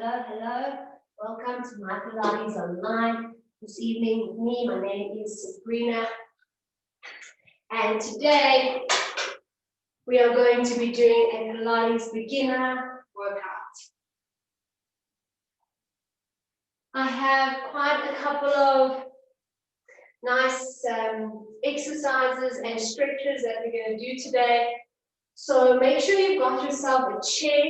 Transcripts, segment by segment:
hello, hello. Welcome to my Pilates Online this evening with me. My name is Sabrina. And today we are going to be doing a Pilates Beginner workout. I have quite a couple of nice exercises and stretches that we're going to do today. So make sure you've got yourself a chair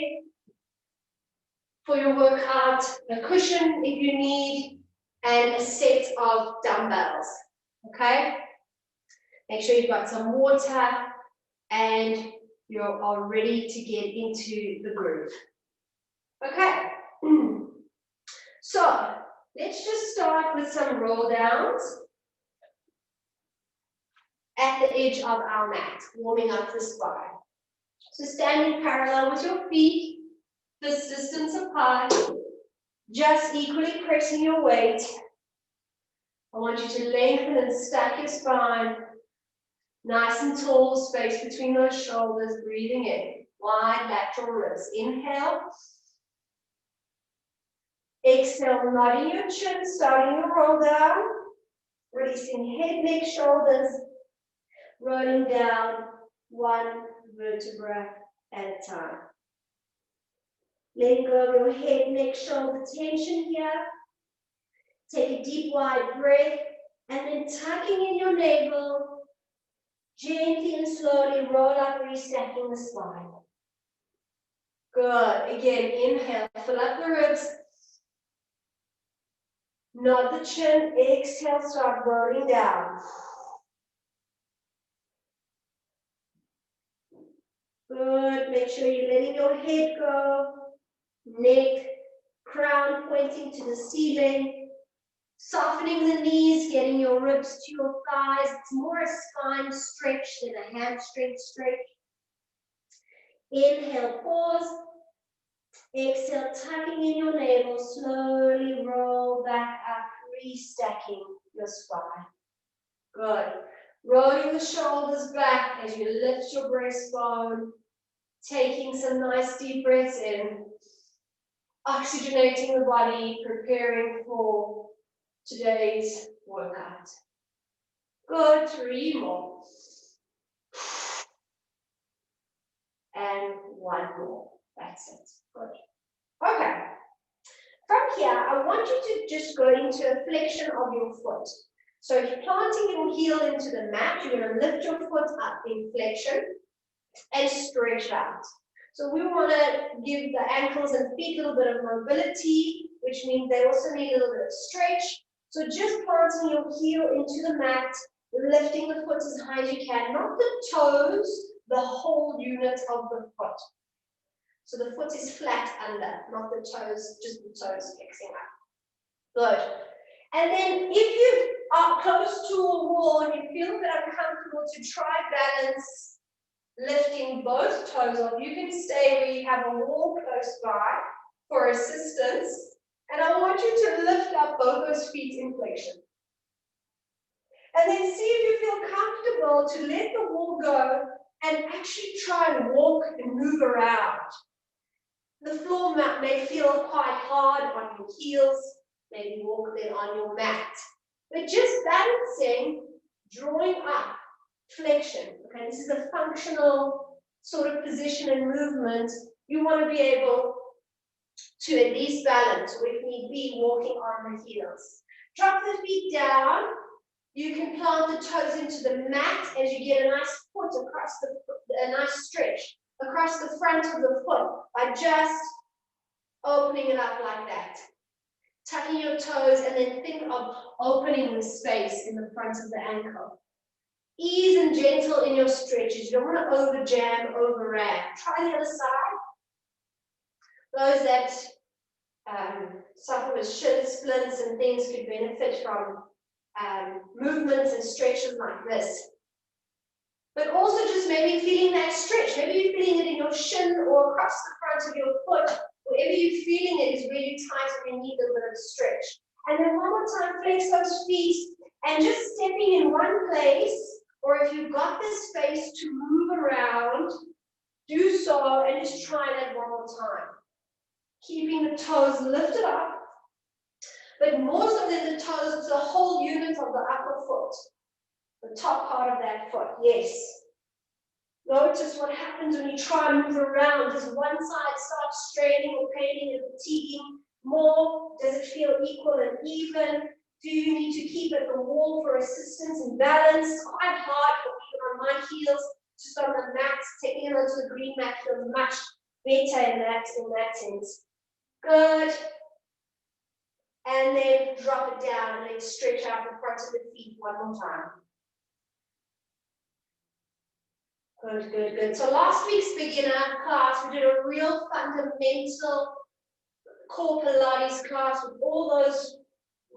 for your workout, a cushion if you need, and a set of dumbbells, okay? Make sure you've got some water and you are ready to get into the groove. Okay, so let's just start with some roll downs at the edge of our mat, warming up the spine. So standing parallel with your feet, this distance apart, just equally pressing your weight. I want you to lengthen and stack your spine, nice and tall, space between those shoulders, breathing in, wide lateral ribs. Inhale. Exhale, nodding your chin, starting your roll down, releasing head, neck, shoulders, rolling down one vertebra at a time. Letting go of your head, neck, shoulder tension here. Take a deep, wide breath, and then tucking in your navel, gently and slowly roll up, restacking the spine. Good. Again, inhale, fill up the ribs. Nod the chin, exhale, start rolling down. Good. Make sure you're letting your head go. Neck, crown pointing to the ceiling, softening the knees, getting your ribs to your thighs. It's more a spine stretch than a hamstring stretch. Inhale, pause. Exhale, tucking in your navel, slowly roll back up, restacking your spine. Good. Rolling the shoulders back as you lift your breastbone, taking some nice deep breaths in. Oxygenating the body, preparing for today's workout. Good, 3 more. And 1 more. That's it. Good. Okay. From here, I want you to just go into a flexion of your foot. So if you're planting your heel into the mat, you're going to lift your foot up in flexion and stretch out. So we want to give the ankles and feet a little bit of mobility, which means they also need a little bit of stretch. So just planting your heel into the mat, lifting the foot as high as you can, not the toes, the whole unit of the foot. So the foot is flat under, not the toes, just the toes flexing up. Good. And then if you are close to a wall and you feel a bit uncomfortable, to try balance, lifting both toes off. You can stay where you have a wall close by for assistance. And I want you to lift up both those feet in flexion. And then see if you feel comfortable to let the wall go and actually try and walk and move around. The floor mat may feel quite hard on your heels. Maybe walk there on your mat. But just balancing, drawing up. Flexion. Okay, this is a functional sort of position and movement. You want to be able to at least balance, or if need be, walking on the heels. Drop the feet down. You can plant the toes into the mat as you get a nice foot across a nice stretch across the front of the foot by just opening it up like that. Tucking your toes and then think of opening the space in the front of the ankle. Ease and gentle in your stretches. You don't want to over jam, over ram. Try the other side. Those that suffer with shin splints and things could benefit from movements and stretches like this. But also just maybe feeling that stretch. Maybe you're feeling it in your shin or across the front of your foot. Wherever you're feeling it is really tight and you need a little bit of stretch. And then one more time, flex those feet and just stepping in one place. Or if you've got the space to move around, do so and just try that one more time. Keeping the toes lifted up, but more so than the toes, it's the whole unit of the upper foot, the top part of that foot, yes. Notice what happens when you try and move around. Does one side start straining or paining and fatiguing more? Does it feel equal and even? Do you need to keep at the wall for assistance and balance? It's quite hard for even on my heels, just on the mat. Taking it onto the green mat feels much better in that sense. Good. And then drop it down and then stretch out the front of the feet one more time. Good, good, good. So last week's beginner class, we did a real fundamental core Pilates class with all those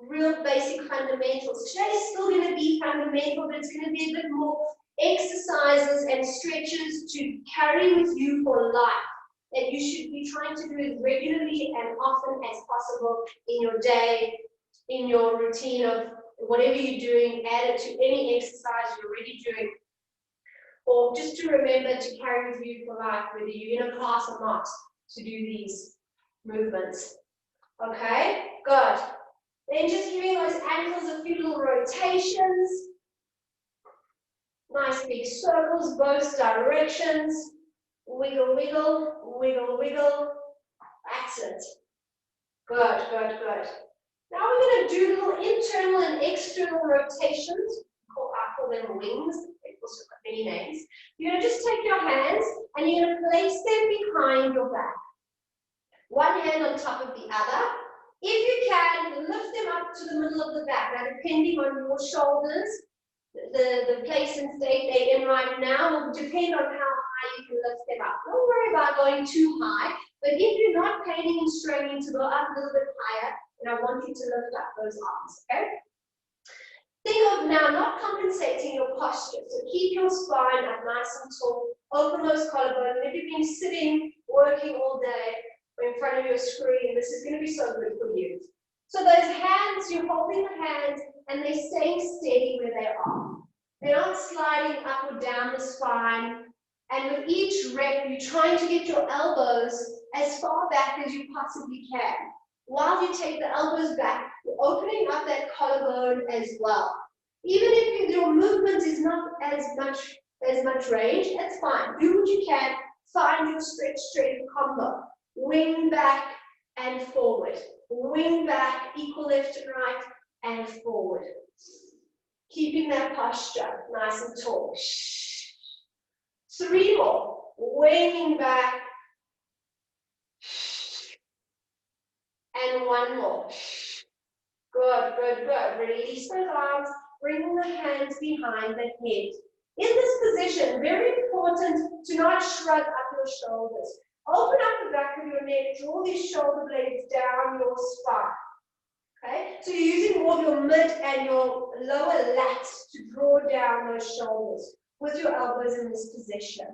real basic fundamentals. Today's still going to be fundamental, but it's going to be a bit more exercises and stretches to carry with you for life, that you should be trying to do as regularly and often as possible in your day, in your routine of whatever you're doing, add it to any exercise you're already doing, or just to remember to carry with you for life, whether you're in a class or not, to do these movements. Okay, good. Then just giving those ankles a few little rotations. Nice big circles, both directions. Wiggle, wiggle, wiggle, wiggle. That's it. Good, good, good. Now we're going to do little internal and external rotations. I call them wings. They've also got many names. You're going to just take your hands and you're going to place them behind your back. One hand on top of the other. If you can, lift them up to the middle of the back. Now, depending on your shoulders, the place and state they're in right now will depend on how high you can lift them up. Don't worry about going too high, but if you're not paining and straining to go up a little bit higher, then I want you to lift up those arms, okay? Think of now not compensating your posture. So keep your spine up nice and tall. Open those collarbones. If you've been sitting, working all day, or in front of your screen, this is going to be so good for you. So those hands, you're holding the hands, and they're staying steady where they are. They're not sliding up or down the spine. And with each rep, you're trying to get your elbows as far back as you possibly can. While you take the elbows back, you're opening up that collarbone as well. Even if your movement is not as much range, that's fine. Do what you can. Find your stretch strength combo. Wing back and forward. Wing back, equal left and right, and forward. Keeping that posture nice and tall. 3 more. Winging back. And 1 more. Good, good, good. Release those arms. Bring the hands behind the head. In this position, very important to not shrug up your shoulders. Open up the back of your neck. Draw these shoulder blades down your spine. Okay? So you're using more of your mid and your lower lats to draw down those shoulders with your elbows in this position.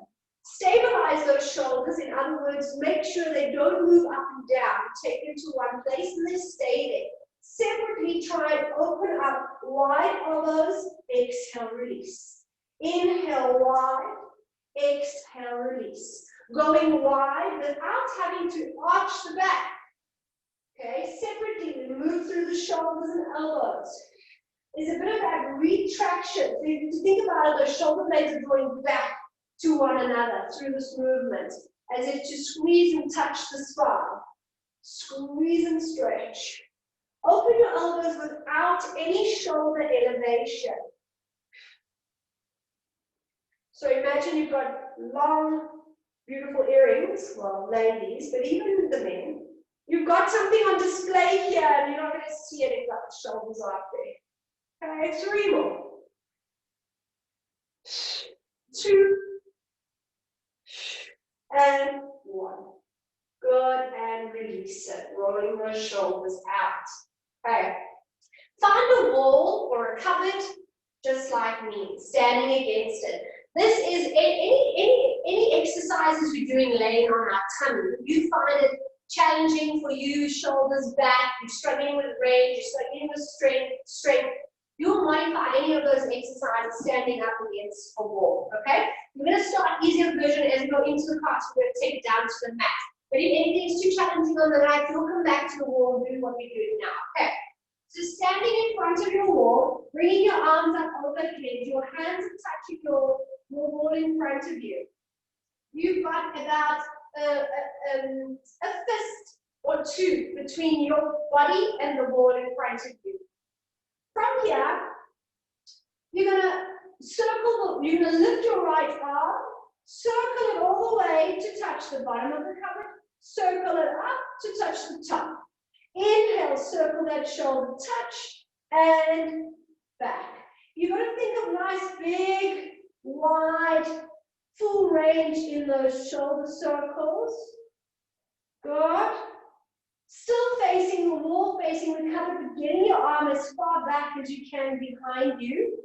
Stabilize those shoulders. In other words, make sure they don't move up and down. Take them to one place and they stay there. Separately, try and open up wide elbows. Exhale, release. Inhale, wide. Exhale, release. Going wide without having to arch the back. Okay, separately, we move through the shoulders and elbows. There's a bit of that retraction. So you can think about it, those shoulder blades are drawing back to one another through this movement, as if to squeeze and touch the spine. Squeeze and stretch. Open your elbows without any shoulder elevation. So imagine you've got long, beautiful earrings, well, ladies, but even the men. You've got something on display here, and you're not going to see it if the shoulders are up there. Okay, 3 more. 2. And 1. Good, and release it, rolling those shoulders out. Okay. Find a wall or a cupboard, just like me, standing against it. This is any exercises we're doing laying on our tummy. If you find it challenging for you, shoulders back, you're struggling with range, you're struggling with strength, you'll modify any of those exercises standing up against a wall, okay? We're going to start easier version as we go into the class. We're going to take it down to the mat. But if anything is too challenging on the right, you'll come back to the wall and do what we're doing now. Okay. So standing in front of your wall, bringing your arms up overhead, your hands are touching your wall in front of you. You've got about a fist or two between your body and the wall in front of you. From here, you're going to you're going to lift your right arm, circle it all the way to touch the bottom of the cupboard, circle it up to touch the top. Inhale, circle that shoulder, touch, and back. You've got to think of nice, big, wide, full range in those shoulder circles. Good. Still facing the wall, facing the cupboard, but getting your arm as far back as you can behind you.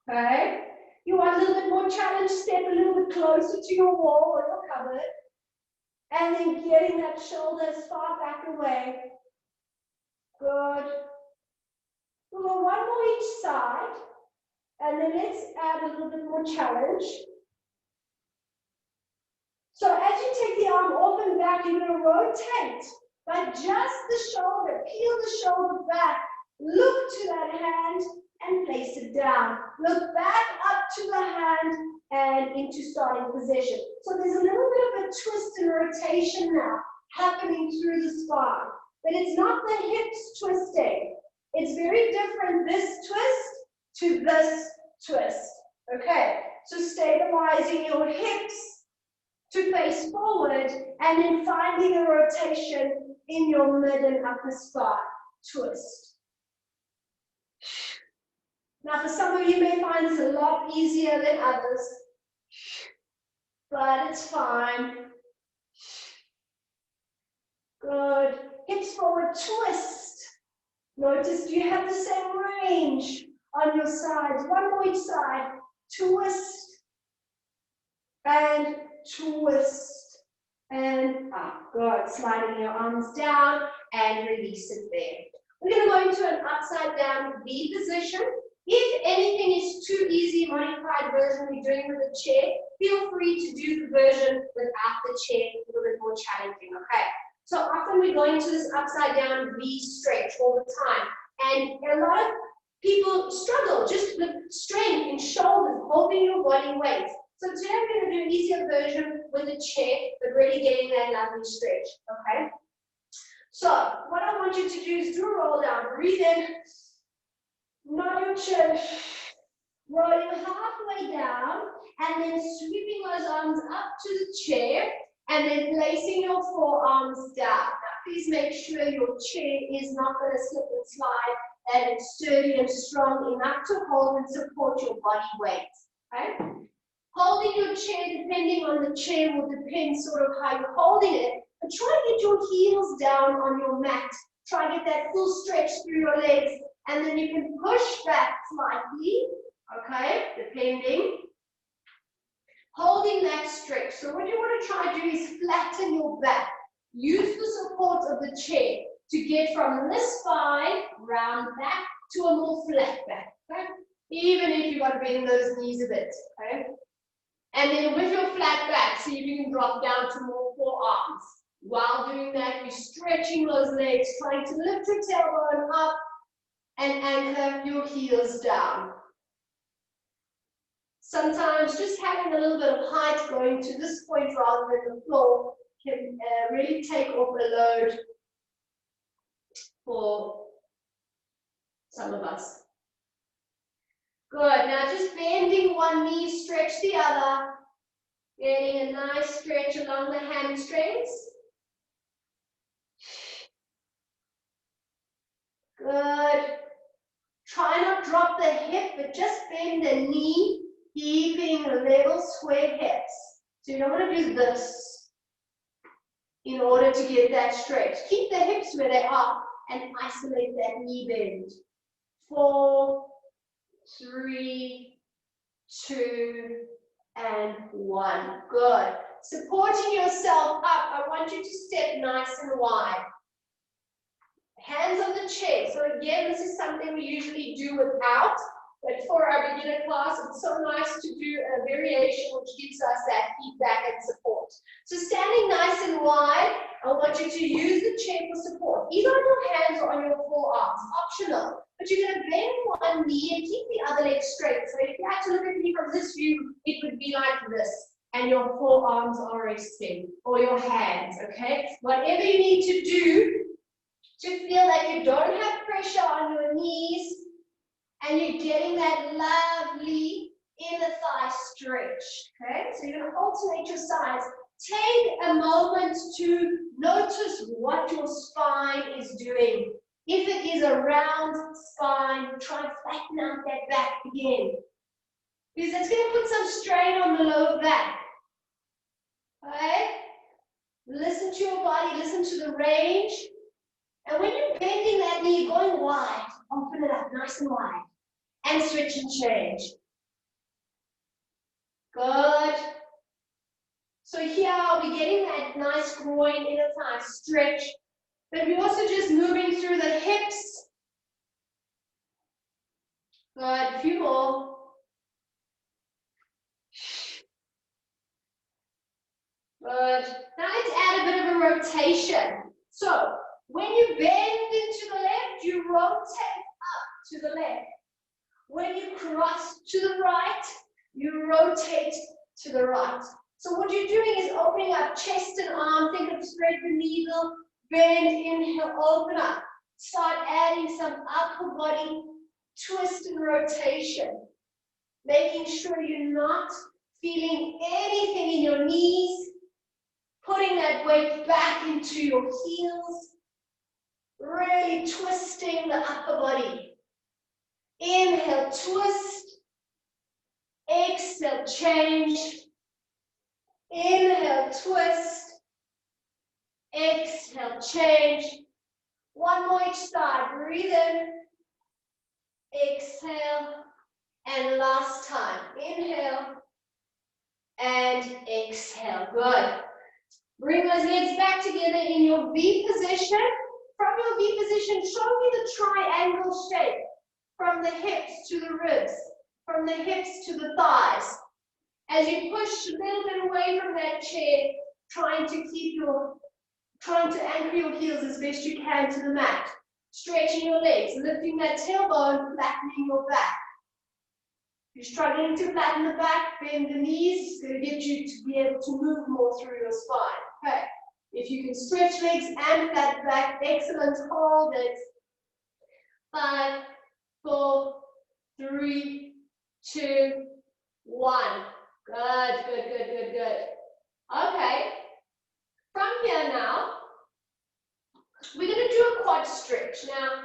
Okay. You want a little bit more challenge, step a little bit closer to your wall or your cupboard. And then getting that shoulder as far back away. Good. We'll go one more each side. And then let's add a little bit more challenge. So as you take the arm off and back, you're going to rotate by just the shoulder. Peel the shoulder back. Look to that hand and place it down. Look back up to the hand and into starting position. So there's a little bit of a twist and rotation now happening through the spine. But it's not the hips twisting. It's very different, this twist to this twist. Okay, so stabilizing your hips to face forward and then finding a rotation in your mid and upper spine. Twist. Now, for some of you may find this a lot easier than others, but it's fine. Good. Hips forward, twist. Notice, do you have the same range on your sides? One more each side. Twist. And twist. And up. Good. Sliding your arms down and release it there. We're going to go into an upside down V position. If anything is too easy, modified version we're doing with the chair, feel free to do the version without the chair, a little bit more challenging, okay? So often we go into this upside down V stretch all the time, and a lot of people struggle just with strength in shoulders, holding your body weight. So today we're going to do an easier version with the chair, but really getting that lovely stretch, okay? So what I want you to do is do a roll down, breathe in, nod your chin, rolling halfway down, and then sweeping those arms up to the chair, and then placing your forearms down. Now, please make sure your chair is not going to slip and slide, and it's sturdy and strong enough to hold and support your body weight. Okay? Holding your chair, depending on the chair, will depend sort of how you're holding it, but try to get your heels down on your mat. Try to get that full stretch through your legs. And then you can push back slightly, okay, depending. Holding that stretch. So what you want to try to do is flatten your back. Use the support of the chair to get from this spine, round back, to a more flat back, okay? Even if you've got to bend those knees a bit, okay? And then with your flat back, see if you can drop down to more forearms. While doing that, you're stretching those legs, trying to lift your tailbone up, and anchor your heels down. Sometimes just having a little bit of height going to this point rather than the floor can really take off a load for some of us. Good, now just bending one knee, stretch the other, getting a nice stretch along the hamstrings. Good. Try not drop the hip, but just bend the knee, keeping level square hips. So you don't want to do this in order to get that stretch. Keep the hips where they are and isolate that knee bend. 4, 3, 2, and 1. Good. Supporting yourself up, I want you to step nice and wide. Hands on the chair. So again, this is something we usually do without. But for our beginner class, it's so nice to do a variation which gives us that feedback and support. So standing nice and wide, I want you to use the chair for support, either on your hands or on your forearms, optional. But you're going to bend one knee and keep the other leg straight. So if you had to look at me from this view, it would be like this. And your forearms are resting, or your hands, okay? Whatever you need to do to feel that you don't have pressure on your knees and you're getting that lovely inner thigh stretch, okay? So you're going to alternate your sides. Take a moment to notice what your spine is doing. If it is a round spine, try and flatten out that back again. Because it's going to put some strain on the lower back. Okay? Listen to your body, listen to the range. And when you're bending that knee, going wide, open it up nice and wide. And switch and change. Good. So here we're getting that nice groin, inner thigh stretch. But we're also just moving through the hips. Good. A few more. Good. Now let's add a bit of a rotation. So when you bend into the left, you rotate up to the left. When you cross to the right, you rotate to the right. So what you're doing is opening up chest and arm. Think of spread the needle, bend, inhale, open up. Start adding some upper body twist and rotation. Making sure you're not feeling anything in your knees. Putting that weight back into your heels. Really twisting the upper body. Inhale, twist. Exhale, change. Inhale, twist. Exhale, change. One more each side. Breathe in. Exhale. And last time. Inhale. And exhale. Good. Bring those legs back together in your V position. From your V position, show me the triangle shape. From the hips to the ribs, from the hips to the thighs. As you push a little bit away from that chair, trying to anchor your heels as best you can to the mat. Stretching your legs, lifting that tailbone, flattening your back. If you're struggling to flatten the back, bend the knees. It's going to get you to be able to move more through your spine. Okay. If you can stretch legs and flat back, excellent. Hold it. 5, 4, 3, 2, 1. Good, good, good, good, good. Okay. From here now, we're going to do a quad stretch. Now,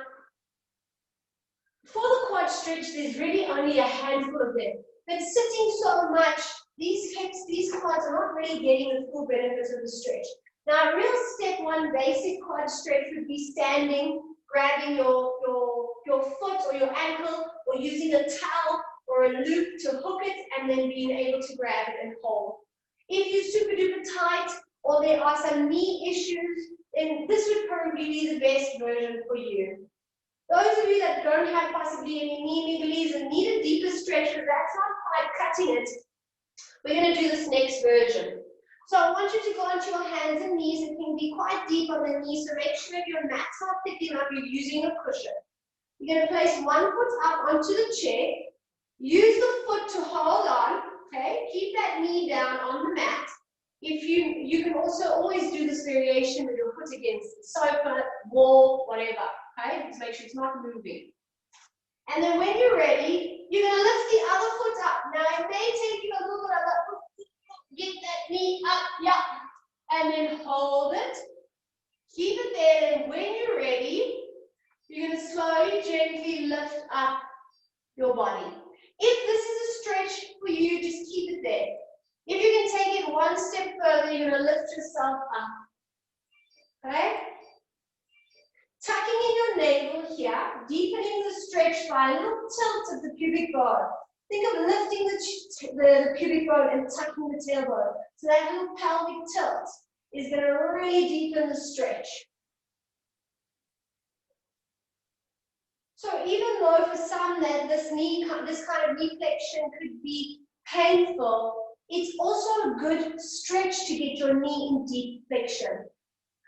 for the quad stretch, there's really only a handful of them. But sitting so much, these hips, these quads are not really getting the full benefits of the stretch. Now, a real step one basic quad stretch would be standing, grabbing your foot or your ankle, or using a towel or a loop to hook it, and then being able to grab it and hold. If you're super duper tight, or there are some knee issues, then this would probably be the best version for you. Those of you that don't have possibly any knee niggles and need a deeper stretch, because that's not quite cutting it, we're going to do this next version. So I want you to go onto your hands and knees. It can be quite deep on the knees, so make sure your mat's not thick enough, you're using a cushion. You're going to place one foot up onto the chair. Use the foot to hold on, okay? Keep that knee down on the mat. If you can also always do this variation with your foot against the sofa, wall, whatever, okay? Just make sure it's not moving. And then when you're ready, you're going to lift the other foot up. Now, it may take you a little bit of get that knee up, yeah, and then hold it. Keep it there, and when you're ready, you're going to slowly, gently lift up your body. If this is a stretch for you, just keep it there. If you can take it one step further, you're going to lift yourself up. Okay? Tucking in your navel here, deepening the stretch by a little tilt of the pubic bone. Think of lifting the pubic bone and tucking the tailbone. So that little pelvic tilt is going to really deepen the stretch. So even though for some that this kind of knee flexion could be painful, it's also a good stretch to get your knee in deep flexion.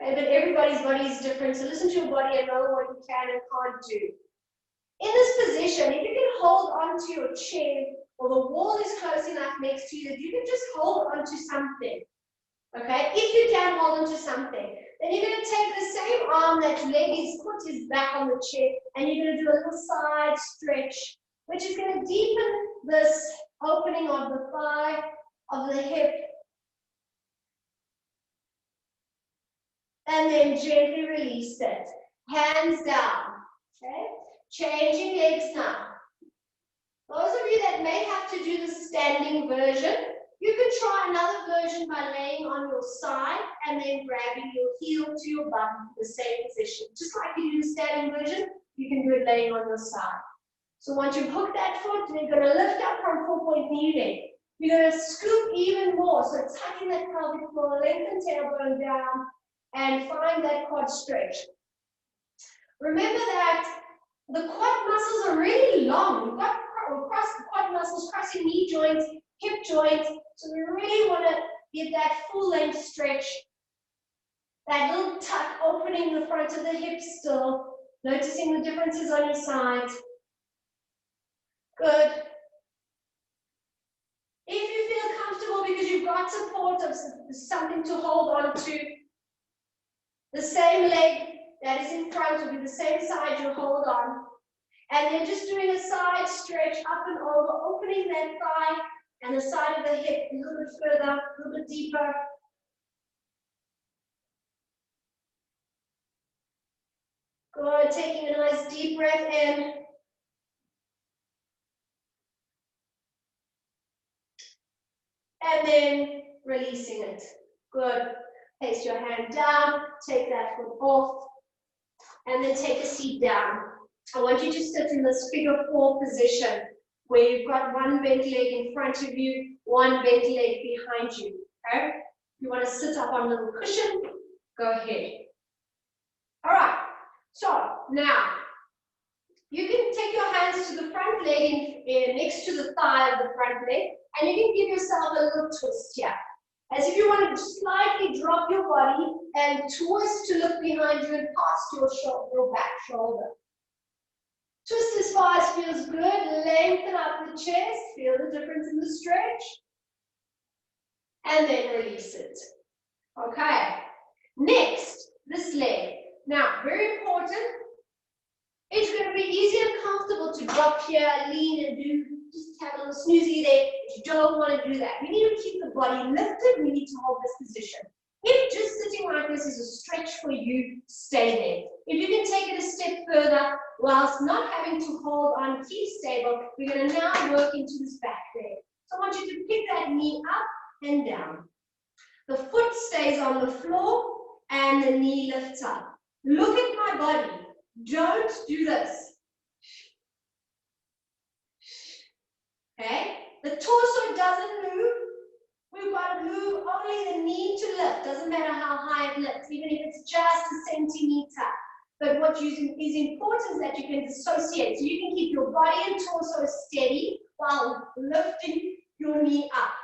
Okay, but everybody's body is different, so listen to your body and know what you can and can't do. In this position, if you can hold onto your chair or the wall is close enough next to you that you can just hold onto something. Okay, if you can hold onto something, then you're going to take the same arm that foot is back on the chair, and you're going to do a little side stretch, which is going to deepen this opening of the thigh, of the hip, and then gently release it. Hands down. Okay, changing legs now. Those of you that may have to do the standing version, you can try another version by laying on your side and then grabbing your heel to your bum in the same position. Just like you do the standing version, you can do it laying on your side. So once you hook that foot, you're going to lift up from 4-point kneeling. You're going to scoop even more. So tucking that pelvic floor, lengthen tailbone down, and find that quad stretch. Remember that the quad muscles are really long. We've got quad muscles crossing knee joints, hip joints. So we really want to get that full length stretch. That little tuck opening the front of the hips still. Noticing the differences on your side. Good. If you feel comfortable because you've got support of something to hold on to, the same leg that is in front will be the same side you hold on. And then just doing a side stretch up and over, opening that thigh and the side of the hip a little bit further, a little bit deeper. Good, taking a nice deep breath in. And then releasing it. Good. Place your hand down, take that foot off, and then take a seat down. I want you to sit in this figure 4 position where you've got one bent leg in front of you, one bent leg behind you. Okay? You want to sit up on a little cushion, go ahead. All right, so now you can take your hands to the front leg next to the thigh of the front leg, and you can give yourself a little twist here. As if you want to slightly drop your body and twist to look behind you and past your back shoulder. Twist as far as feels good. Lengthen up the chest. Feel the difference in the stretch. And then release it. Okay. Next, this leg. Now, very important. It's going to be easy and comfortable to drop here, lean, and just have a little snoozy there. But you don't want to do that. We need to keep the body lifted. We need to hold this position. If just sitting like this is a stretch for you, stay there. If you can take it a step further, whilst not having to hold on, keep stable, we're going to now work into this back leg. So I want you to pick that knee up and down. The foot stays on the floor and the knee lifts up. Look at my body. Don't do this. Okay? The torso doesn't move. We've got to move only the knee to lift. Doesn't matter how high it lifts, even if it's just a centimeter. But what is important is that you can dissociate. So you can keep your body and torso steady while lifting your knee up.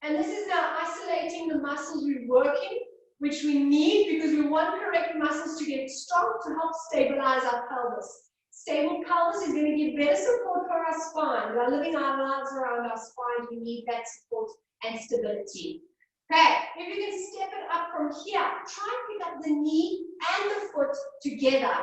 And this is now isolating the muscles we're working, which we need because we want correct muscles to get strong to help stabilize our pelvis. Stable pelvis is going to give better support for our spine. We are living our lives around our spine. We need that support and stability. Okay, if you can step it up from here, try and pick up the knee and the foot together.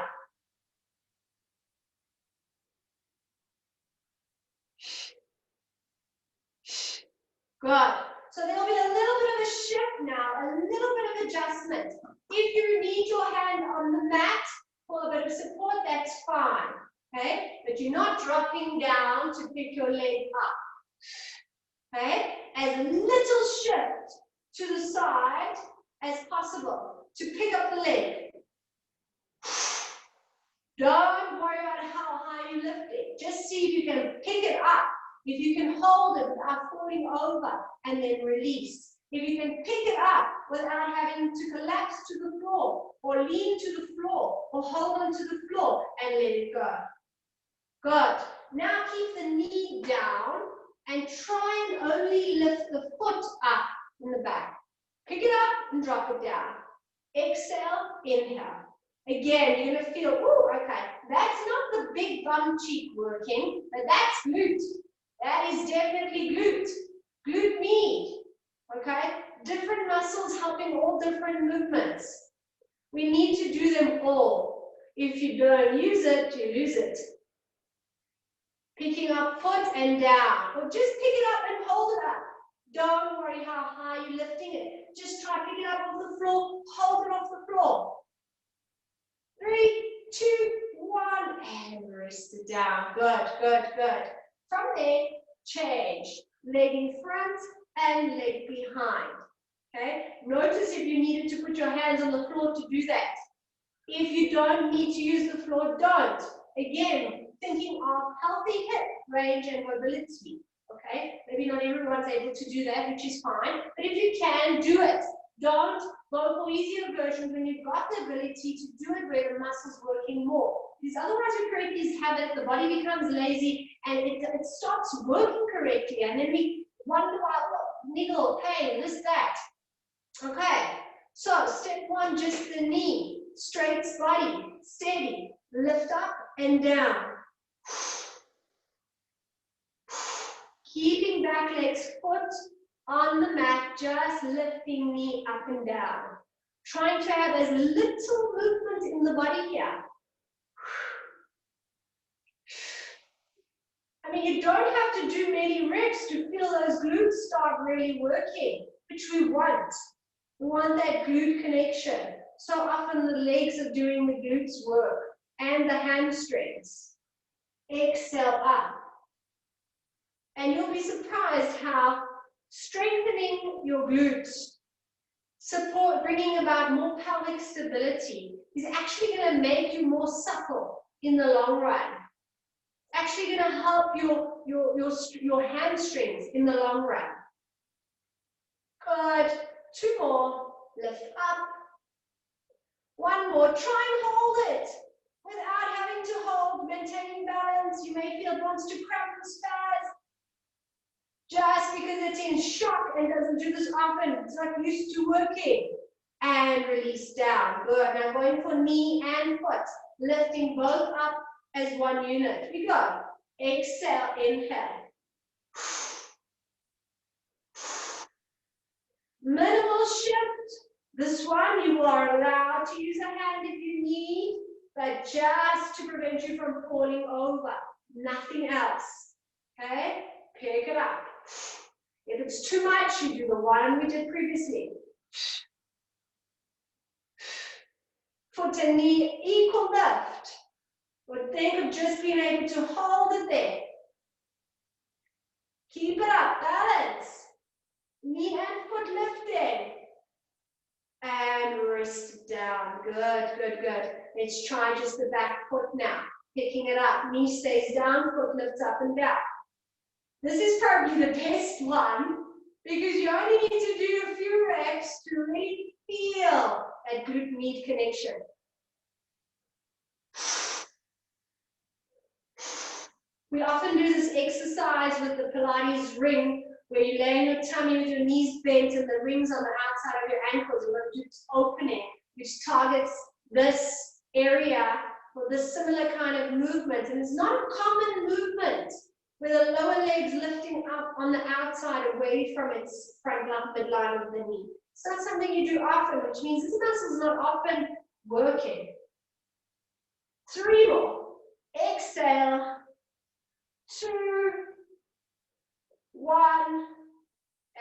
Good. So there'll be a little bit of a shift now, a little bit of adjustment. If you need your hand on the mat for a bit of support, that's fine. Okay, but you're not dropping down to pick your leg up. Okay, as little shift to the side as possible to pick up the leg. Don't worry about how high you lift it. Just see if you can pick it up. If you can hold it without falling over and then release. If you can pick it up without having to collapse to the floor or lean to the floor or hold on to the floor and let it go. Good. Now keep the knee down and try and only lift the foot up in the back. Pick it up and drop it down. Exhale, inhale. Again, you're going to feel, ooh, okay, that's not the big bum cheek working, but that's glute. That is definitely glute. Glute med. Okay? Different muscles helping all different movements. We need to do them all. If you don't use it, you lose it. Picking up foot and down. Or just pick it up and hold it up. Don't worry how high you're lifting it. Just try pick it up off the floor, hold it off the floor. 3, 2, 1, and rest it down. Good, good, good. From there, change. Leg in front and leg behind. Okay? Notice if you needed to put your hands on the floor to do that. If you don't need to use the floor, don't. Again, thinking of healthy hip range and mobility. Okay? Maybe not everyone's able to do that, which is fine. But if you can, do it. Don't go for easier versions when you've got the ability to do it where the muscle's working more. Because otherwise we create these habits, the body becomes lazy, and it stops working correctly. And then we wonder about niggle, pain, this, that. Okay, so step 1, just the knee. Straight body, steady. Lift up and down. Keeping back legs, foot on the mat, just lifting knee up and down. Trying to have as little movement in the body here. I mean, you don't have to do many reps to feel those glutes start really working, which we want. We want that glute connection. So often the legs are doing the glutes work and the hamstrings. Exhale up. And you'll be surprised how strengthening your glutes, bringing about more pelvic stability, is actually going to make you more supple in the long run. Actually going to help your hamstrings in the long run. Good. 2 more. Lift up. 1 more. Try and hold it without having to hold, maintaining balance. You may feel it wants to cramp and spaz. Just because it's in shock and doesn't do this often, it's not used to working. And release down. Good. Now going for knee and foot. Lifting both up as one unit. We go. Exhale, inhale. Minimal shift. This one you are allowed to use a hand if you need, but just to prevent you from falling over. Nothing else. Okay? Pick it up. If it's too much, you do the one we did previously. Foot and knee, equal lift. But think of just being able to hold it there. Keep it up, balance. Knee and foot lifting. And wrist it down. Good, good, good. Let's try just the back foot now. Picking it up. Knee stays down, foot lifts up and down. This is probably the best one because you only need to do a few reps to really feel that glute med connection. We often do this exercise with the Pilates ring where you lay on your tummy with your knees bent and the rings on the outside of your ankles. You want to do this opening, which targets this area for this similar kind of movement. And it's not a common movement where the lower leg's lifting up on the outside away from its front midline of the knee. It's not something you do often, which means this muscle is not often working. 3 more. Exhale. 2, 1,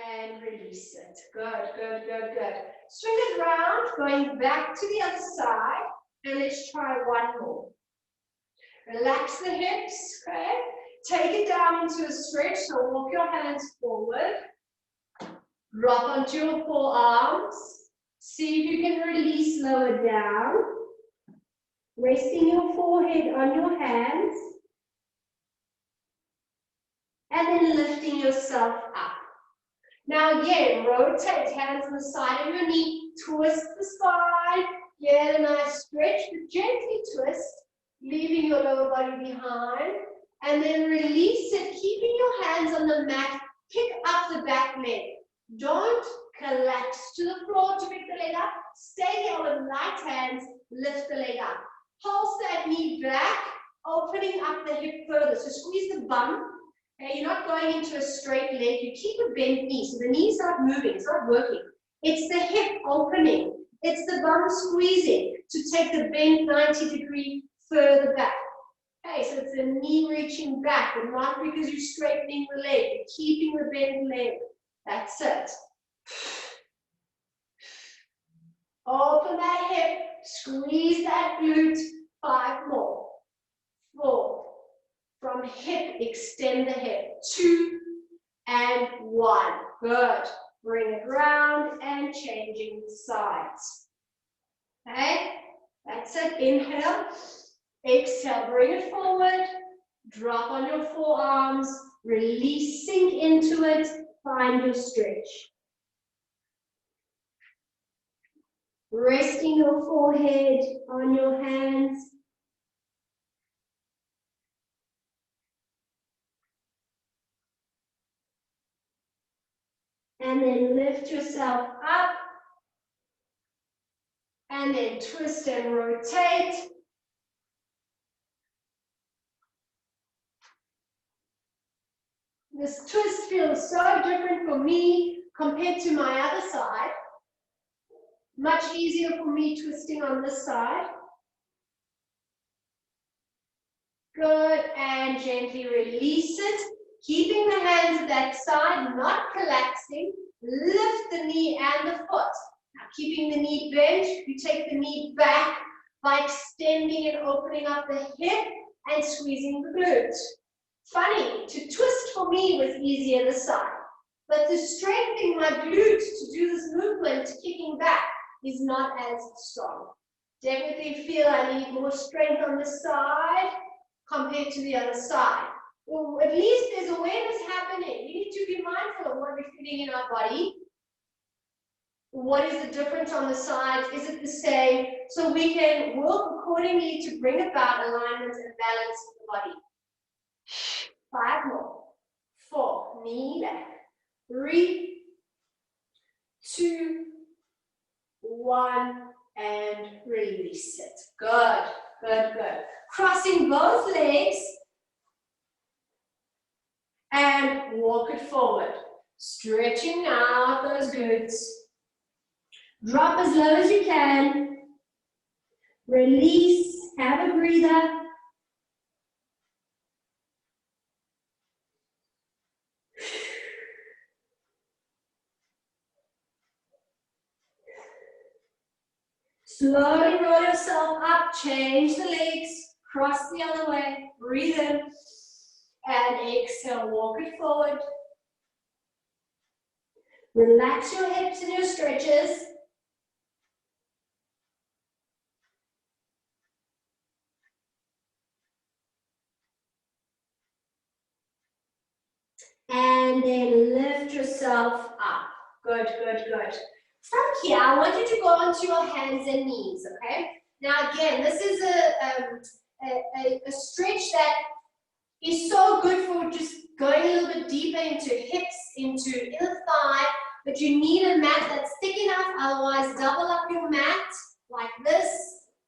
and release it. Good, good, good, good. Swing it round, going back to the other side, and let's try 1 more. Relax the hips, okay? Take it down into a stretch, so walk your hands forward. Drop onto your forearms. See if you can release lower down. Resting your forehead on your hands. And then lifting yourself up. Now again, rotate hands on the side of your knee, twist the spine, get a nice stretch, but gently twist, leaving your lower body behind. and then release it, keeping your hands on the mat. Pick up the back leg. Don't collapse to the floor to pick the leg up. Stay there with light hands, lift the leg up. Pulse that knee back, opening up the hip further. So squeeze the bum. Okay, you're not going into a straight leg. You keep a bent knee. So the knee's not moving, it's not working. It's the hip opening. It's the bum squeezing to take the bent 90-degree further back. Okay, so it's the knee reaching back, but not because you're straightening the leg. You're keeping the bent leg. That's it. Open that hip, squeeze that glute. 5 more. 4. From hip, extend the hip. 2 and 1. Good. Bring it round and changing sides. Okay, that's it. Inhale. Exhale, bring it forward. Drop on your forearms. Release, sink into it. Find your stretch. Resting your forehead on your hands. And then lift yourself up. And then twist and rotate. This twist feels so different for me compared to my other side. Much easier for me twisting on this side. Good, and gently release it. Keeping the hands at that side, not collapsing. Lift the knee and the foot. Now keeping the knee bent, you take the knee back by extending and opening up the hip and squeezing the glutes. Funny, to twist for me was easier this side, but to strengthen my glutes to do this movement, kicking back, is not as strong. Definitely feel I need more strength on this side compared to the other side. Well, at least there's awareness happening. We need to be mindful of what we're feeling in our body. What is the difference on the sides? Is it the same? So we can work accordingly to bring about alignment and balance of the body. 5 more. 4. Knee back. 3, 2, 1, and release it. Good, good, good. Crossing both legs and walk it forward. Stretching out those glutes. Drop as low as you can. Release, have a breather. Slowly roll yourself up, change the legs, cross the other way, breathe in, and exhale, walk it forward. Relax your hips and your stretches. And then lift yourself up. Good, good, good. From here, I want you to go onto your hands and knees, okay? Now again, this is a stretch that is so good for just going a little bit deeper into hips, into inner thigh, but you need a mat that's thick enough, otherwise double up your mat like this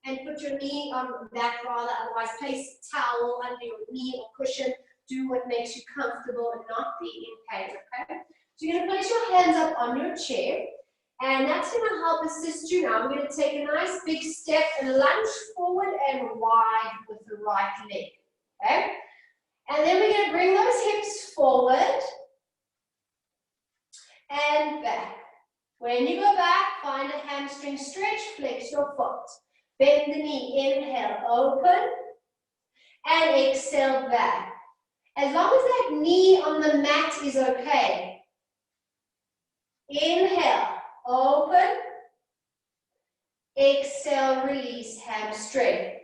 and put your knee on the back rather, otherwise place a towel under your knee or cushion. Do what makes you comfortable and not be in pain, okay? So you're going to place your hands up on your chair, and that's going to help assist you now. We're going to take a nice big step and lunge forward and wide with the right leg, okay? And then we're going to bring those hips forward and back. When you go back, find a hamstring stretch, flex your foot. Bend the knee, inhale, open, and exhale back. As long as that knee on the mat is okay. Inhale, open. Exhale, release, hamstring.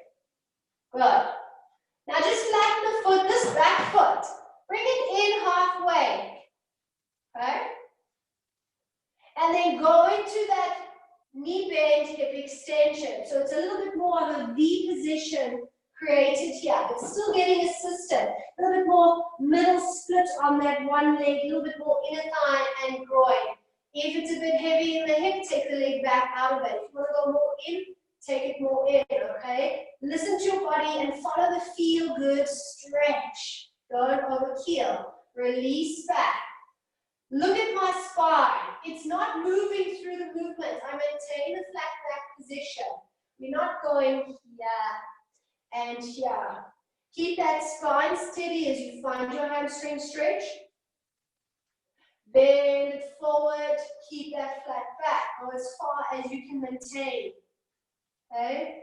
Good. Now just flatten the foot, this back foot. Bring it in halfway. Okay? And then go into that knee bend, hip extension. So it's a little bit more of a V position created here, but still getting assisted. A little bit more middle split on that one leg, a little bit more inner thigh and groin. If it's a bit heavy in the hip, take the leg back out of it. If you want to go more in, take it more in, okay? Listen to your body and follow the feel-good stretch. Don't overkill. Release back. Look at my spine. It's not moving through the movement. I maintain the flat back position. We're not going here and here. Keep that spine steady as you find your hamstring stretch. Bend it forward. Keep that flat back. Go as far as you can maintain. Okay?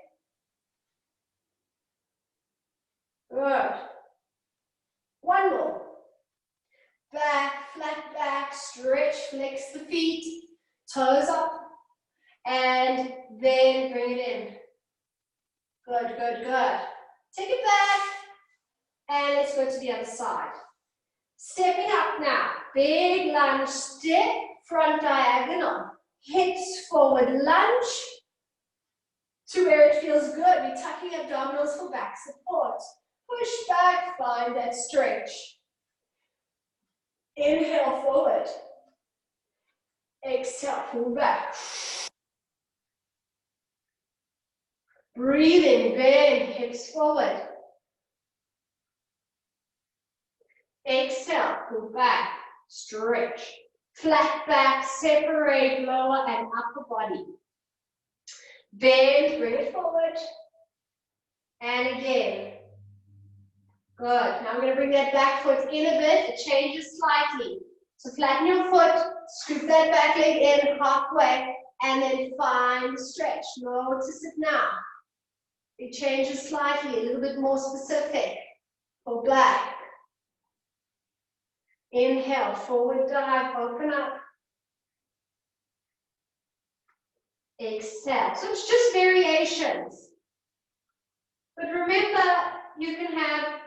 Good. One more. Back, flat back, stretch, flex the feet, toes up, and then bring it in. Good, good, good. Take it back, and let's go to the other side. Stepping up now. Big lunge, step, front diagonal. Hips forward, lunge to where it feels good. We're tucking abdominals for back support. Push back, find that stretch. Inhale forward. Exhale, pull back. Breathing, bend, hips forward. Exhale, pull back, stretch. Flat back, separate lower and upper body. Bend, bring it forward. And again. Good. Now I'm going to bring that back foot in a bit. It changes slightly. So flatten your foot, scoop that back leg in halfway, and then find the stretch. Notice it now. It changes slightly, a little bit more specific. Pull back. Inhale, forward dive, open up. Exhale. So it's just variations. But remember, you can have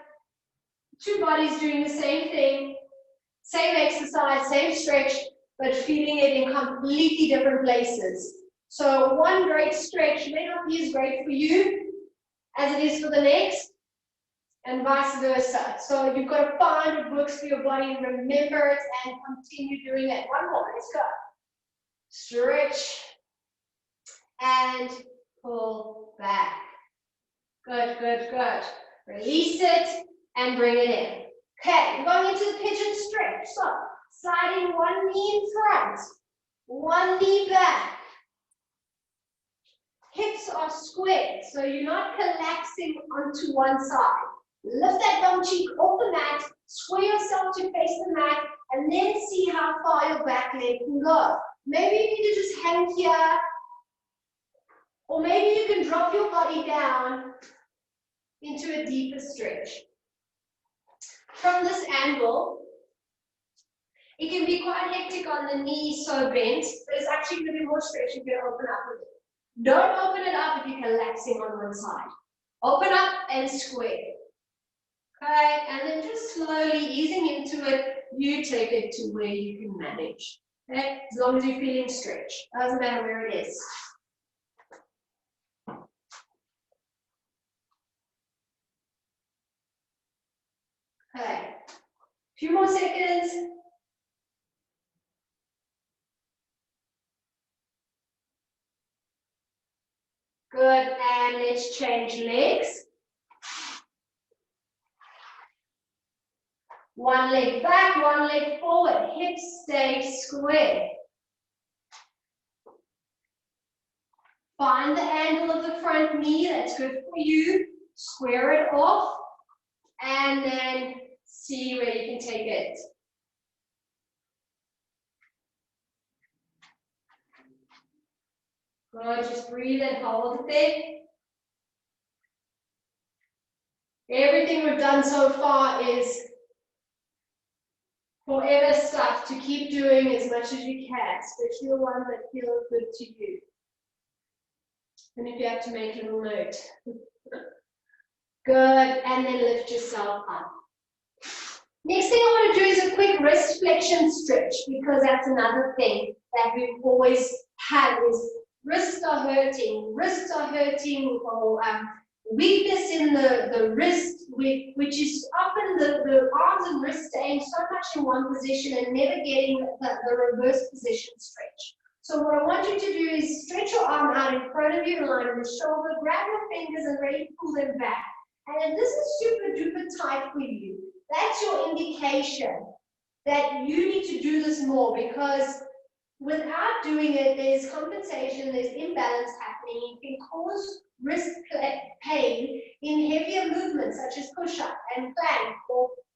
two bodies doing the same thing, same exercise, same stretch, but feeling it in completely different places. So one great stretch may not be as great for you as it is for the next, and vice versa. So you've got to find what works for your body, remember it, and continue doing it. One more, let's go. Stretch, and pull back. Good, good, good. Release it, and bring it in. Okay, we're going into the pigeon stretch. So, sliding one knee in front, one knee back. Hips are squared, so you're not collapsing onto one side. Lift that bum cheek off the mat, square yourself to face the mat, and then see how far your back leg can go. Maybe you need to just hang here, or maybe you can drop your body down into a deeper stretch. From this angle, it can be quite hectic on the knee so bent, but it's actually going to be more stretch if you open up with it. Don't open it up if you're collapsing on one side. Open up and square. Okay, and then just slowly easing into it, you take it to where you can manage. Okay, as long as you're feeling stretch. Doesn't matter where it is. Okay, a few more seconds. Good, and let's change legs. One leg back, one leg forward. Hips stay square. Find the angle of the front knee, that's good for you. Square it off, and then see where you can take it. Good, just breathe and hold it there. Everything we've done so far is forever stuff to keep doing as much as you can, especially the ones that feel good to you. And if you have to make a little note. Good, and then lift yourself up. Next thing I want to do is a quick wrist flexion stretch, because that's another thing that we've always had is wrists are hurting, or weakness in the wrist, which is often the arms and wrists staying so much in one position and never getting the reverse position stretch. So what I want you to do is stretch your arm out in front of you, in line with the shoulder, grab your fingers and really pull them back. And if this is super duper tight for you, that's your indication that you need to do this more, because without doing it, there's compensation, there's imbalance happening. It can cause wrist pain in heavier movements such as push-up and plank,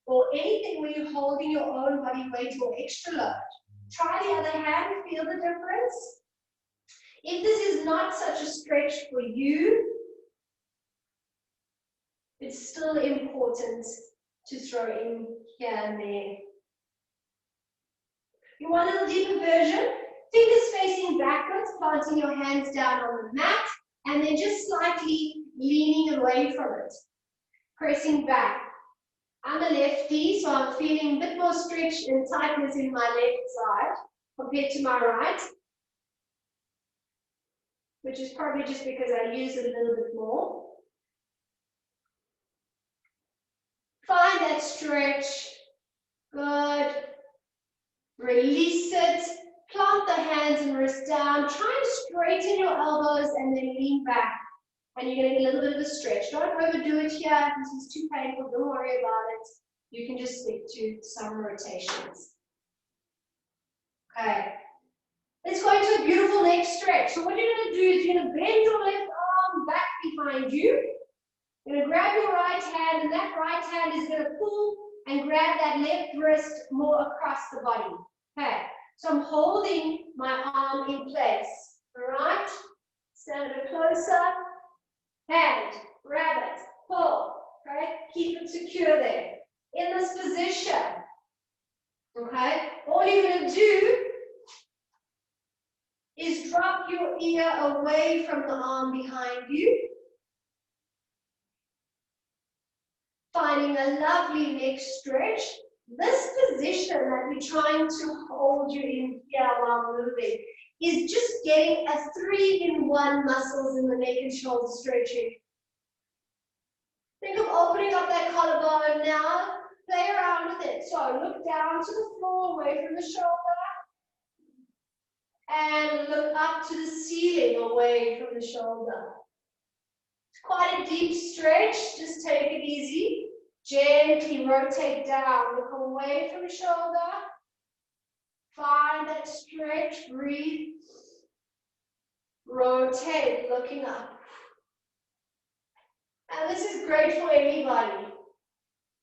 or anything where you're holding your own body weight or extra load. Try the other hand, feel the difference. If this is not such a stretch for you, it's still important to throw in here and there. You want a little deeper version? Fingers facing backwards, planting your hands down on the mat, and then just slightly leaning away from it. Pressing back. I'm a lefty, so I'm feeling a bit more stretch and tightness in my left side compared to my right, which is probably just because I use it a little bit more. Find that stretch. Good. Release it. Plant the hands and wrists down. Try and straighten your elbows and then lean back. And you're going to get a little bit of a stretch. Don't overdo it here. This is too painful. Don't worry about it. You can just stick to some rotations. Okay. Let's go into a beautiful neck stretch. So what you're going to do is you're going to bend your left arm back behind you. You're going to grab your right hand, and that right hand is going to pull and grab that left wrist more across the body. Okay. So I'm holding my arm in place. All right. Stand a bit closer. Hand, grab it, pull, okay? Keep it secure there. In this position, okay? All you're going to do is drop your ear away from the arm behind you. Finding a lovely neck stretch. This position that we're trying to hold you in here while moving is just getting a 3-in-1 muscles in the neck and shoulder stretching. Think of opening up that collarbone now. Play around with it. So look down to the floor, away from the shoulder. And look up to the ceiling, away from the shoulder. It's quite a deep stretch. Just take it easy. Gently rotate down. Look away from the shoulder. Find that stretch. Breathe. Rotate, looking up. And this is great for anybody.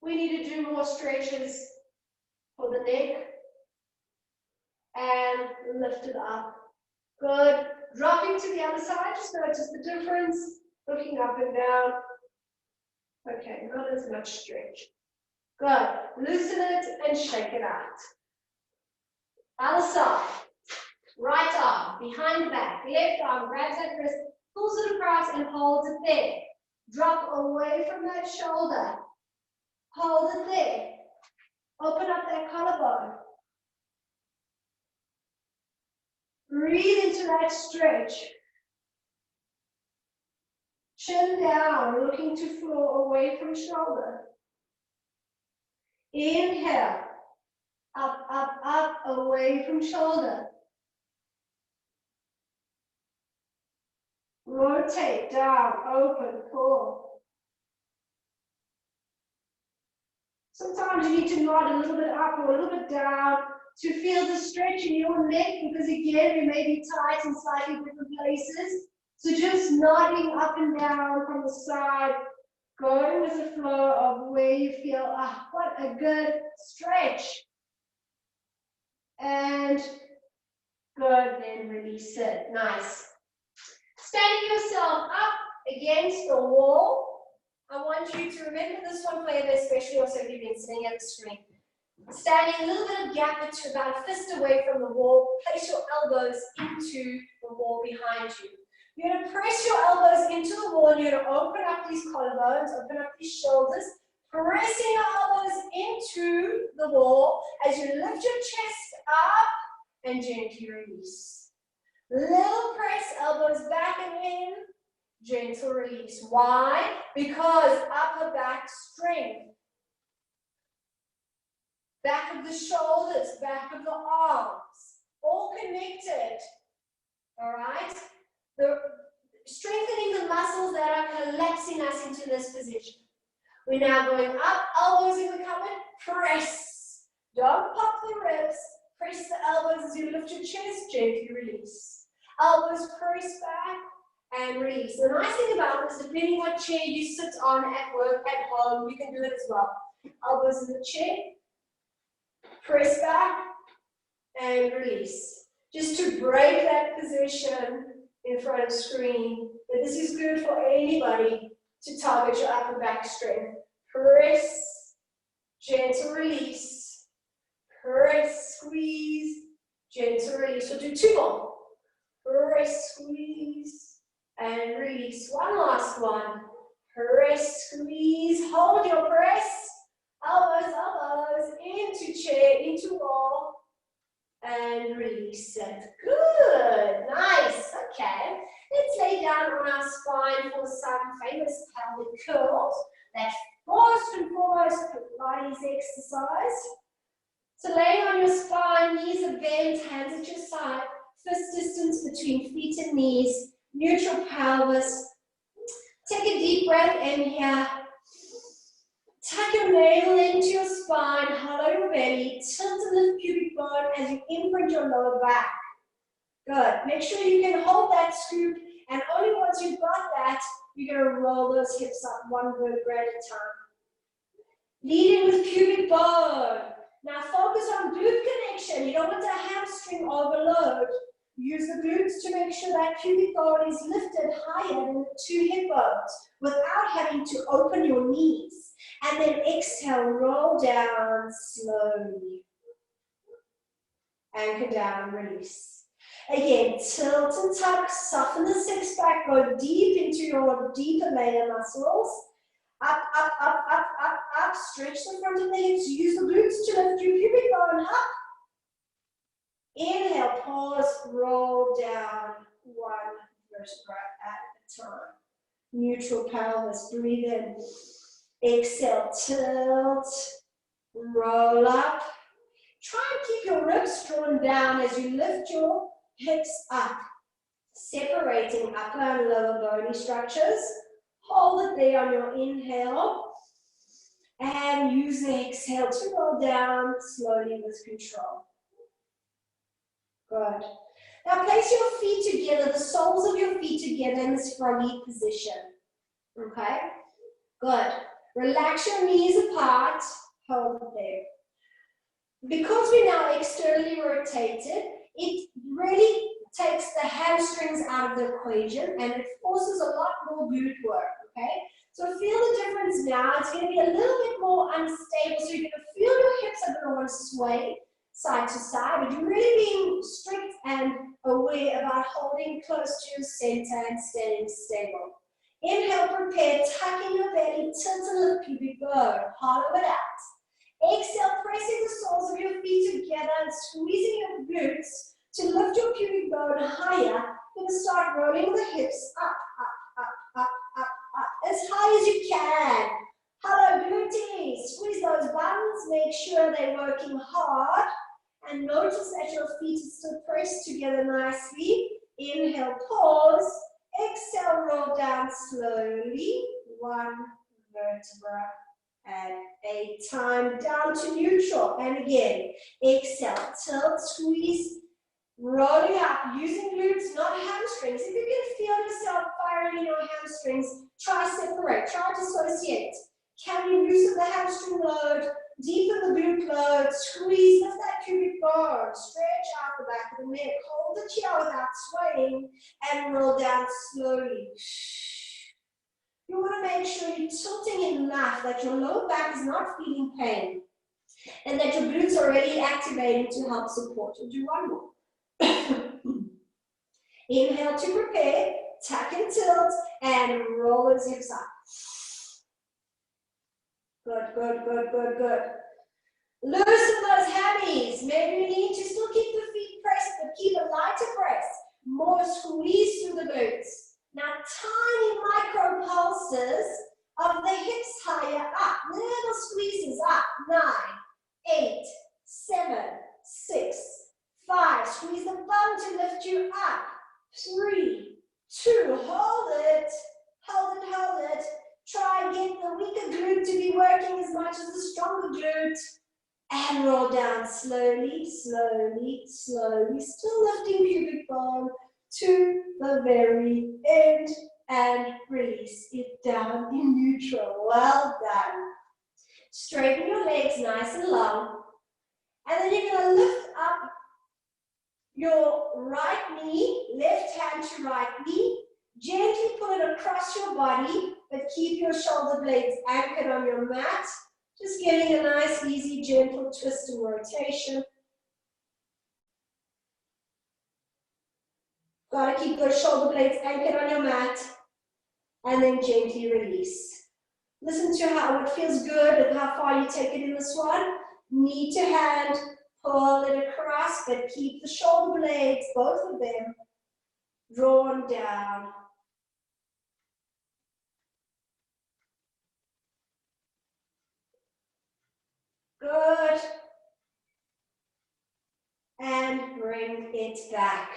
We need to do more stretches for the neck. And lift it up. Good. Dropping to the other side. Just notice the difference. Looking up and down. Okay, not as much stretch. Good. Loosen it and shake it out. Other side. Right arm behind the back. Left arm grabs that wrist, pulls it across and holds it there. Drop away from that shoulder. Hold it there. Open up that collarbone. Breathe into that stretch. Chin down, looking to floor, away from shoulder. Inhale. Up, up, up, away from shoulder. Rotate down, open, pull. Sometimes you need to nod a little bit up or a little bit down to feel the stretch in your neck, because again, you may be tight in slightly different places. So just nodding up and down from the side, going with the flow of where you feel, ah, what a good stretch. And good, then release it. Nice. Standing yourself up against the wall. I want you to remember this one flavor, especially also if you've been sitting at the screen. Standing a little bit of gap between, about a fist away from the wall. Place your elbows into the wall behind you. You're going to press your elbows into the wall, and you're going to open up these collarbones, open up these shoulders, pressing your elbows into the wall as you lift your chest up and gently release. Little press, elbows back and in, gentle release. Why? Because upper back strength. Back of the shoulders, back of the arms, all connected. All right? Strengthening the muscles that are collapsing us into this position. We're now going up, elbows in the cupboard, press. Don't pop the ribs. Press the elbows as you lift your chest, gently release. Elbows press back and release. The nice thing about this, depending what chair you sit on at work, at home, you can do it as well. Elbows in the chair, press back and release. Just to break that position in front of the screen. But this is good for anybody to target your upper back strength. Press, gentle release. Press, squeeze, gentle release. We'll do 2 more. Press, squeeze, and release. One last one. Press, squeeze, hold your press. Elbows, elbows, into chair, into wall. And release it. Good, nice, okay. Let's lay down on our spine for some famous pelvic curls. That's first and foremost Pilates exercise. So laying on your spine, knees are bent, hands at your side, fist distance between feet and knees, neutral pelvis. Take a deep breath in here. Tuck your navel into your spine, hollow your belly, tilt and lift pubic bone as you imprint your lower back. Good. Make sure you can hold that scoop, and only once you've got that, you're going to roll those hips up one vertebra at a time. Leading with pubic bone. Now focus on glute connection. You don't want a hamstring overload. Use the glutes to make sure that pubic bone is lifted higher than the 2 hip bones without having to open your knees. And then exhale, roll down slowly. Anchor down, release. Again, tilt and tuck, soften the six pack, go deep into your deeper layer muscles. Up, up, up, up, up, up. Stretch the front of the hips. Use the glutes to lift your pubic bone up. Inhale, pause, roll down 1 vertebra at a time. Neutral pelvis, breathe in. Exhale, tilt, roll up. Try and keep your ribs drawn down as you lift your hips up, separating upper and lower bony structures. Hold it there on your inhale, and use the exhale to roll down slowly with control. Good. Now place your feet together, the soles of your feet together in this froggy position. Okay? Good. Relax your knees apart, hold it there. Because we're now externally rotated, it really takes the hamstrings out of the equation and it forces a lot more glute work, okay? So feel the difference now. It's going to be a little bit more unstable, so you're going to feel your hips are going to want to sway side to side, but you're really being strict and aware about holding close to your center and staying stable. Inhale, prepare, tuck in your belly, tilt and lift pubic bone, hollow it out. Exhale, pressing the soles of your feet together and squeezing your glutes to lift your pubic bone higher. You're going to start rolling the hips up, up, up, up, up, up, as high as you can. Hello, glutes. Squeeze those buttons. Make sure they're working hard. And notice that your feet are still pressed together nicely. Inhale, pause. Exhale, roll down slowly. 1 vertebra at a time, down to neutral. And again, exhale, tilt, squeeze, rolling up, using glutes, not hamstrings. If you can feel yourself firing in your hamstrings, try separate, try dissociate. Can you loosen the hamstring load, deepen the glute load, squeeze, lift that pubic bone, stretch out the back of the neck, hold the chair without swaying, and roll down slowly. You want to make sure you're tilting enough that your lower back is not feeling pain and that your glutes are already activating to help support. We'll do 1 more. Inhale to prepare, tuck and tilt, and roll those hips up. Good, good, good, good, good. Loosen those hammies. Maybe you need to still keep the feet pressed, but keep a lighter press. More squeeze through the glutes. Now, tiny micro pulses of the hips higher up. Little squeezes up. 9, 8, 7, 6, 5. Squeeze the bum to lift you up. 3, 2. Hold it. Hold it, hold it. Try and get the weaker glute to be working as much as the stronger glute. And roll down slowly, slowly, slowly. Still lifting pubic bone to the very end. And release it down in neutral. Well done. Straighten your legs nice and long. And then you're going to lift up your right knee, left hand to right knee. Gently pull it across your body, but keep your shoulder blades anchored on your mat. Just getting a nice, easy, gentle twist and rotation. Got to keep those shoulder blades anchored on your mat. And then gently release. Listen to how it feels good and how far you take it in this one. Knee to hand, pull it across, but keep the shoulder blades, both of them, drawn down. Good. And bring it back.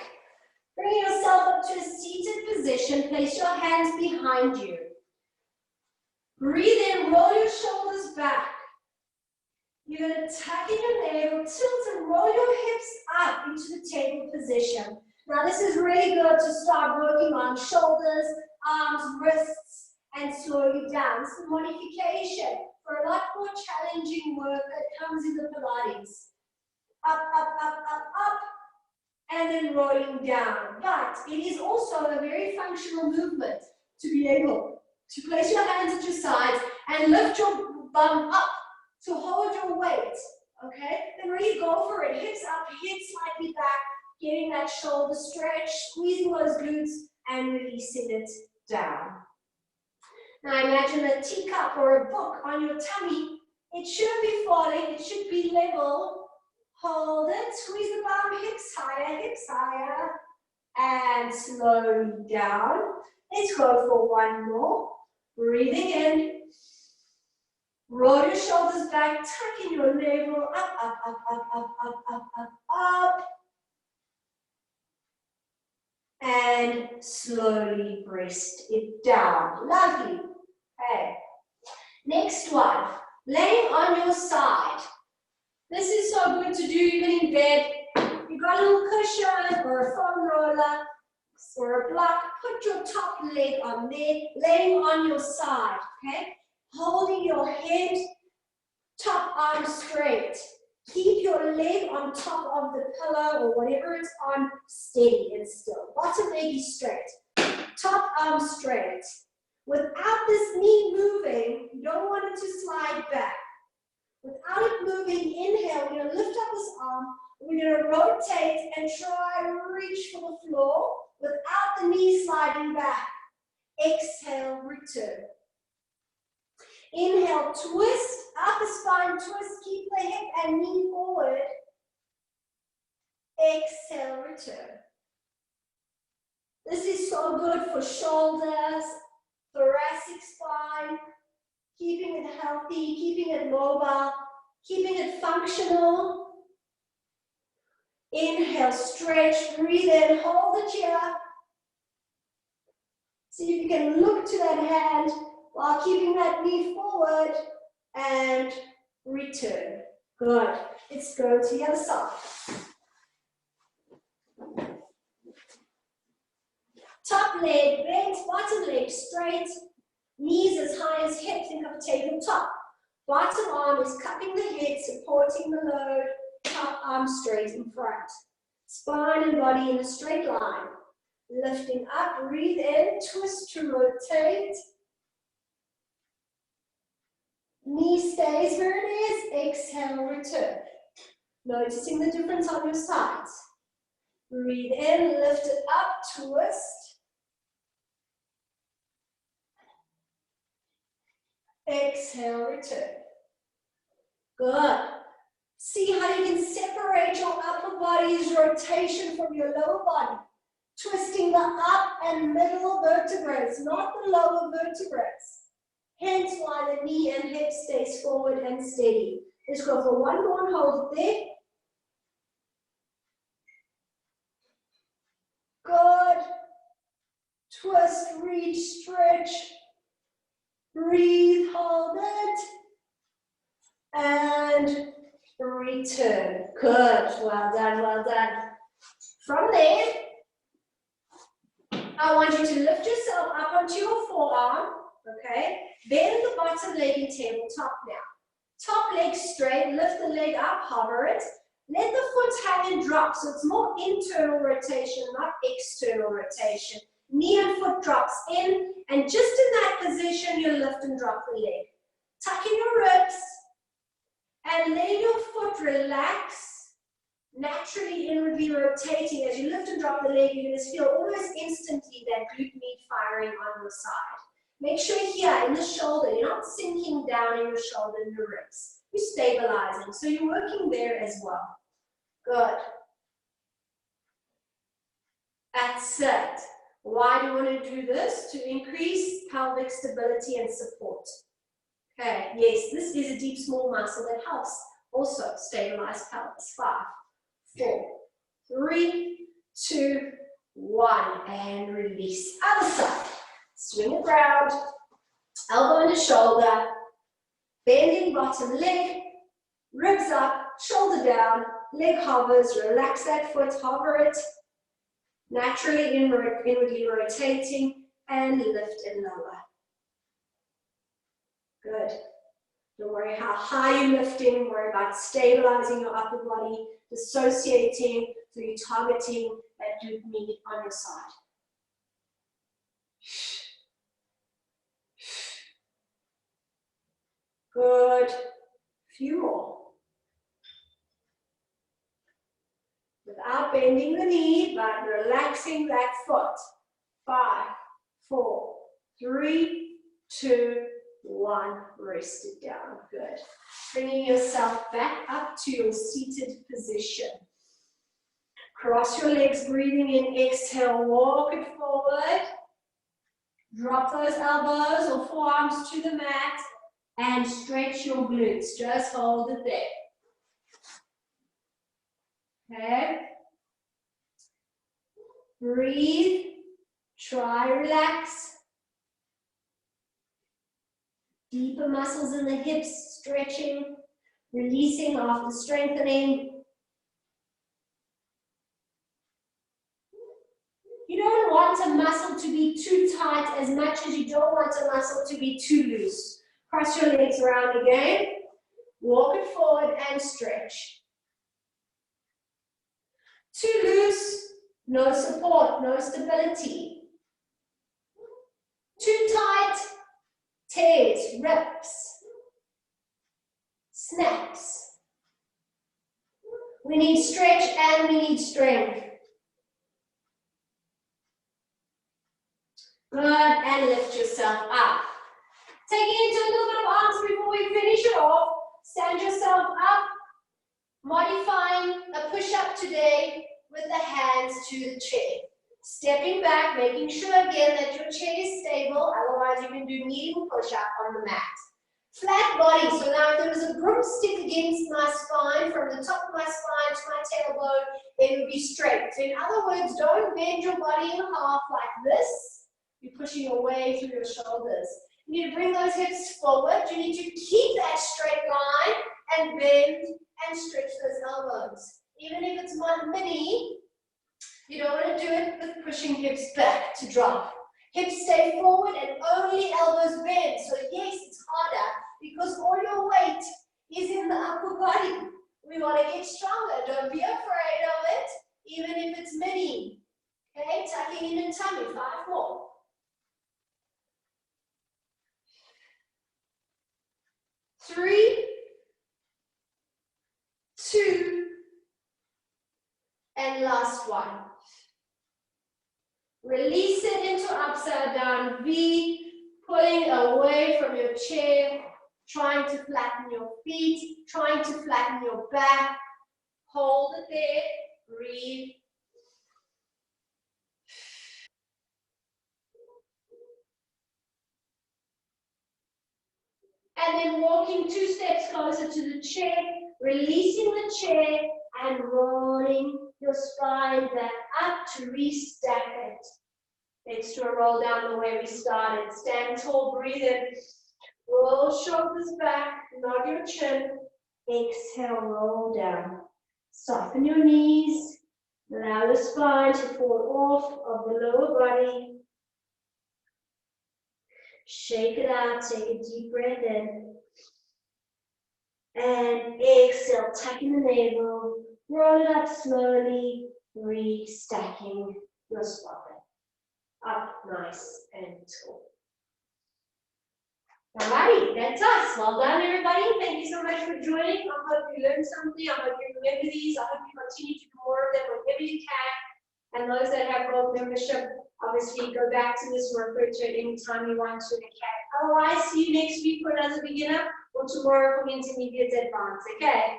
Bring yourself up to a seated position. Place your hands behind you. Breathe in, roll your shoulders back. You're going to tuck in your navel, tilt and roll your hips up into the table position. Now this is really good to start working on shoulders, arms, wrists, and slow you down. This is a modification for a lot more challenging work that comes in the Pilates. Up, up, up, up, up, and then rolling down. But it is also a very functional movement to be able to place your hands at your sides and lift your bum up to hold your weight, okay? Then really go for it. Hips up, hips slightly back, getting that shoulder stretch, squeezing those glutes, and releasing it down. Now imagine a teacup or a book on your tummy. It shouldn't be falling, it should be level. Hold it, squeeze the bum, hips higher, and slowly down. Let's go for one more. Breathing in. Roll your shoulders back, tucking your navel, up, up, up, up, up, up, up, up, up. And slowly press it down. Lovely. Okay. Next one. Laying on your side. This is so good to do even in bed. You got a little cushion or a foam roller or a block. Put your top leg on there, laying on your side. Okay. Holding your head, top arm straight. Keep your leg on top of the pillow or whatever it's on, steady and still. Bottom leg is straight. Top arm straight. Without this knee moving, you don't want it to slide back. Without it moving, inhale, we're going to lift up this arm. We're going to rotate and try to reach for the floor without the knee sliding back. Exhale, return. Inhale, twist, upper spine twist, keep the hip and knee forward. Exhale, return. This is so good for shoulders, thoracic spine, keeping it healthy, keeping it mobile, keeping it functional. Inhale, stretch, breathe in, hold it here. See if you can look to that hand while keeping that knee forward and return. Good. Let's go to the other side. Top leg bent, bottom leg straight, knees as high as hips, think of a tabletop. Bottom arm is cupping the head, supporting the load, top arm straight in front. Spine and body in a straight line. Lifting up, breathe in, twist to rotate. Knee stays where it is, exhale, return. Noticing the difference on your sides. Breathe in, lift it up, twist. Exhale, return. Good. See how you can separate your upper body's rotation from your lower body. twisting the up and middle vertebrae, not the lower vertebrae. Hence why the knee and hip stays forward and steady. Let's go for one more and hold it there. Good. Twist, reach, stretch. Breathe, hold it. And return. Good. Well done, well done. From there, I want you to lift yourself up onto your forearm. Okay? Bend the bottom leg in tabletop now. Top leg straight, lift the leg up, hover it. Let the foot hang and drop, so it's more internal rotation, not external rotation. Knee and foot drops in, and just in that position, you lift and drop the leg. Tuck in your ribs, and let your foot relax, naturally inwardly rotating. As you lift and drop the leg, you're going to feel almost instantly that glute med firing on your side. Make sure here in the shoulder, you're not sinking down in your shoulder and your ribs. You're stabilizing, so you're working there as well. Good. That's it. Why do you want to do this? To increase pelvic stability and support. Okay, yes, this is a deep small muscle that helps also stabilize pelvis. 5, 4, 3, 2, 1, and release. Other side. Swing it round, elbow into shoulder, bending bottom leg, ribs up, shoulder down, leg hovers, relax that foot, hover it, naturally inwardly rotating, and lift and lower. Good. Don't worry how high you're lifting, worry about stabilizing your upper body, dissociating, so you're targeting that glute med on your side. Good. Few more. Without bending the knee, but relaxing that foot. 5, 4, 3, 2, 1. Rest it down. Good. Bringing yourself back up to your seated position. Cross your legs, breathing in. Exhale, walk it forward. Drop those elbows or forearms to the mat. And stretch your glutes. Just hold it there. Okay. Breathe. Try relax. Deeper muscles in the hips, stretching, releasing after strengthening. You don't want a muscle to be too tight as much as you don't want a muscle to be too loose. Cross your legs around again. Walk it forward and stretch. Too loose, no support, no stability. Too tight, tears, rips, snaps. We need stretch and we need strength. Good, and lift yourself up. Taking into a little bit of arms before we finish it off. Stand yourself up, modifying a push-up today with the hands to the chair. Stepping back, making sure again that your chair is stable, otherwise you can do kneeling push-up on the mat. Flat body, so now if there was a broomstick against my spine, from the top of my spine to my tailbone, it would be straight. So in other words, don't bend your body in half like this. You're pushing away through your shoulders. You need to bring those hips forward. You need to keep that straight line and bend and stretch those elbows. Even if it's mini, you don't want to do it with pushing hips back to drop. Hips stay forward and only elbows bend. So yes, it's harder because all your weight is in the upper body. We want to get stronger. Don't be afraid of it, even if it's mini. Okay, tucking in and tummy. 5 more. 3, 2, and last one. Release it into upside down V, pulling away from your chair, trying to flatten your feet, trying to flatten your back. Hold it there, breathe. And then walking 2 steps closer to the chair, releasing the chair and rolling your spine back up to restack it. Let's do a roll down the way we started. Stand tall, breathe in. Roll shoulders back, nod your chin. Exhale, roll down. Soften your knees. Allow the spine to fall off of the lower body. Shake it out, take a deep breath in. And exhale, tucking the navel. Roll it up slowly, restacking your spine. Up nice and tall. Alrighty, that's us. Well done, everybody. Thank you so much for joining. I hope you learned something. I hope you remember these. I hope you continue to do more of them whenever you can. And those that have gold membership, obviously go back to this and refer to it anytime you want to. Otherwise, see you next week for another beginner or tomorrow for intermediate advanced. Okay.